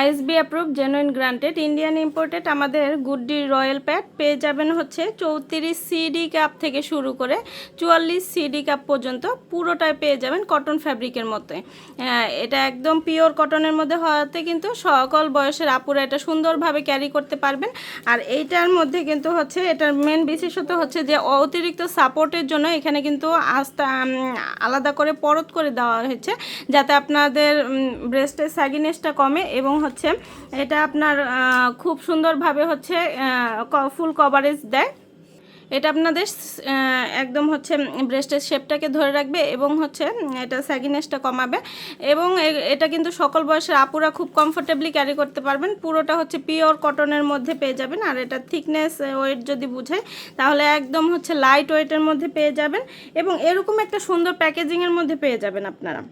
ISSB approve genuine granted Indian imported আমাদের গুডডি royal pad পেয়ে যাবেন হচ্ছে 34 সিডি কাপ থেকে শুরু করে 44 সিডি কাপ পর্যন্ত পুরোটাই পেয়ে যাবেন কটন ফ্যাব্রিকের মধ্যে। এটা একদম পিওর কটনের মধ্যে হওয়াতে কিন্তু সকল বয়সের আপুরা এটা সুন্দরভাবে ক্যারি করতে পারবেন। আর এইটার মধ্যে কিন্তু হচ্ছে এটার মেন বিশেষত হচ্ছে যে অতিরিক্ত সাপোর্টের জন্য এখানে কিন্তু আলাদা করে পরত করে দেওয়া হয়েছে, যাতে আপনাদের ব্রেস্টের স্যাগিনেসটা কমে এবং হচ্ছে এটা আপনার খুব সুন্দরভাবে হচ্ছে ফুল কভারেজ দেয়। এটা আপনাদের একদম হচ্ছে ব্রেস্টের শেপটাকে ধরে রাখবে এবং হচ্ছে এটা স্যাগিনেসটা কমাবে এবং এটা কিন্তু সকল বয়সের আপুরা খুব কমফোর্টেবলি ক্যারি করতে পারবেন। পুরোটা হচ্ছে পিওর কটনের মধ্যে পেয়ে যাবেন। আর এটা থিকনেস ওয়েট যদি বুঝাই তাহলে একদম হচ্ছে লাইট ওয়েটের মধ্যে পেয়ে যাবেন এবং এরকম একটা সুন্দর প্যাকেজিংয়ের মধ্যে পেয়ে যাবেন। আপনারা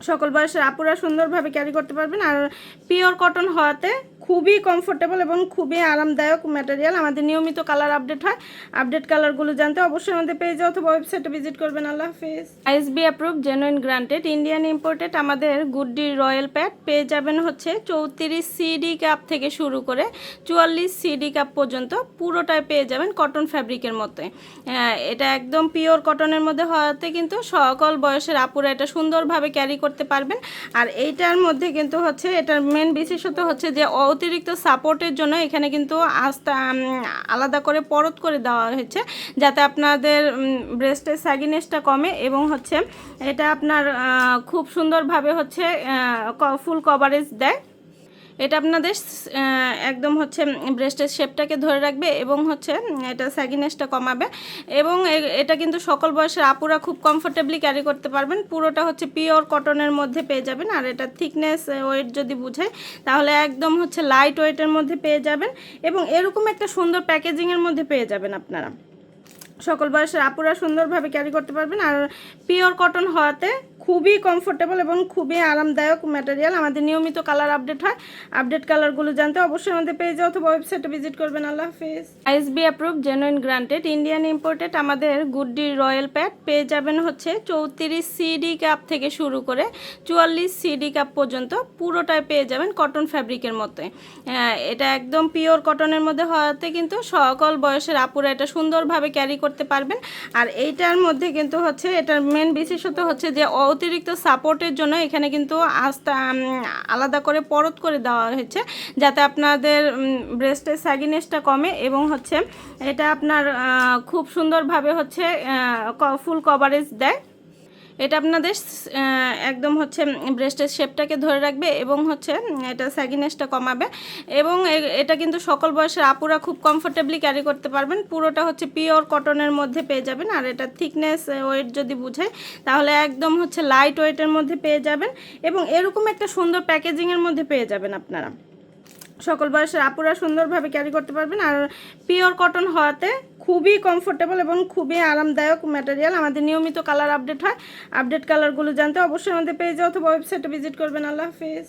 সকল বয়সের আপুরা সুন্দরভাবে ক্যারি করতে পারবেন। আর পিওর কটন হওয়াতে খুবই কমফোর্টেবল এবং খুবই আরামদায়ক ম্যাটেরিয়াল। আমাদের নিয়মিত কালার আপডেট হয়। আপডেট কালারগুলো জানতে অবশ্যই আমাদের পেজে অথবা ওয়েবসাইটে ভিজিট করবেন। আল্লাহ হাফিজ। ISB approve genuine granted Indian imported আমাদের গুডডি রয়্যাল প্যাড পেয়ে যাবেন হচ্ছে 34 সিডি কাপ থেকে শুরু করে 44 সিডি কাপ পর্যন্ত পুরোটাই পেয়ে যাবেন কটন ফ্যাব্রিকের মধ্যে। এটা একদম পিওর কটনের মধ্যে হওয়াতে কিন্তু সকল বয়সের আপুরা এটা সুন্দরভাবে ক্যারি করতে পারবেন। আর এইটার মধ্যে কিন্তু হচ্ছে এটার মেন বিশেষত হচ্ছে যে অতিরিক্ত সাপোর্টের জন্য এখানে কিন্তু আলাদা করে পরত করে দেওয়া হয়েছে, যাতে আপনাদের ব্রেস্টের স্যাগিনেসটা কমে এবং হচ্ছে এটা আপনার খুব সুন্দরভাবে হচ্ছে ফুল কভারেজ দেয়। এটা আপনাদের একদম হচ্ছে ব্রেস্টের শেপটাকে ধরে রাখবে এবং হচ্ছে এটা স্যাগিনেসটা কমাবে এবং এটা কিন্তু সকল বয়সের আপুরা খুব কমফোর্টেবলি ক্যারি করতে পারবেন। পুরোটা হচ্ছে পিওর কটনের মধ্যে পেয়ে যাবেন। আর এটা থিকনেস ওয়েট যদি বুঝাই তাহলে একদম হচ্ছে লাইট ওয়েটের মধ্যে পেয়ে যাবেন এবং এরকম একটা সুন্দর প্যাকেজিংয়ের মধ্যে পেয়ে যাবেন। আপনারা সকল বয়সের আপুরা সুন্দরভাবে ক্যারি করতে পারবেন। আর পিওর কটন হওয়াতে খুবই কমফোর্টেবল এবং খুবই আরামদায়ক ম্যাটেরিয়াল। আমাদের নিয়মিত কালার আপডেট হয়। আপডেট কালারগুলো জানতে অবশ্যই আমাদের পেজে অথবা ওয়েবসাইটে ভিজিট করবেন। আল্লাহ হাফিজ। ISB approve genuine granted Indian imported আমাদের গুডডি রয়্যাল প্যাড পেয়ে যাবেন হচ্ছে 34 সিডি কাপ থেকে শুরু করে 44 সিডি কাপ পর্যন্ত পুরোটাই পেয়ে যাবেন কটন ফ্যাব্রিকের মধ্যে। এটা একদম পিওর কটনের মধ্যে হওয়াতে কিন্তু সকল বয়সের আপুরা এটা সুন্দরভাবে ক্যারি করতে পারবেন। আর এইটার মধ্যে কিন্তু হচ্ছে এটার মেন বিশেষত হচ্ছে যে অতিরিক্ত সাপোর্টের জন্য এখানে কিন্তু আলাদা করে পরত করে দেওয়া হয়েছে, যাতে আপনাদের ব্রেস্টের স্যাগিনেসটা কমে এবং হচ্ছে এটা আপনার খুব সুন্দরভাবে হচ্ছে ফুল কভারেজ দেয়। এটা আপনাদের একদম হচ্ছে ব্রেস্টের শেপটাকে ধরে রাখবে এবং হচ্ছে এটা স্যাগিনেসটা কমাবে এবং এটা কিন্তু সকল বয়সের আপুরা খুব কমফোর্টেবলি ক্যারি করতে পারবেন। পুরোটা হচ্ছে পিওর কটনের মধ্যে পেয়ে যাবেন। আর এটা থিকনেস ওয়েট যদি বুঝাই তাহলে একদম হচ্ছে লাইট ওয়েটের মধ্যে পেয়ে যাবেন এবং এরকম একটা সুন্দর প্যাকেজিংয়ের মধ্যে পেয়ে যাবেন। আপনারা সকল বয়সের আপুরা সুন্দরভাবে ক্যারি করতে পারবেন। আর পিওর কটন হওয়াতে খুবই কমফোর্টেবল এবং খুবই আরামদায়ক ম্যাটেরিয়াল। আমাদের নিয়মিত কালার আপডেট হয়। আপডেট কালারগুলো জানতে অবশ্যই আমাদের পেজে অথবা ওয়েবসাইটে ভিজিট করবেন। আল্লাহ হাফিজ।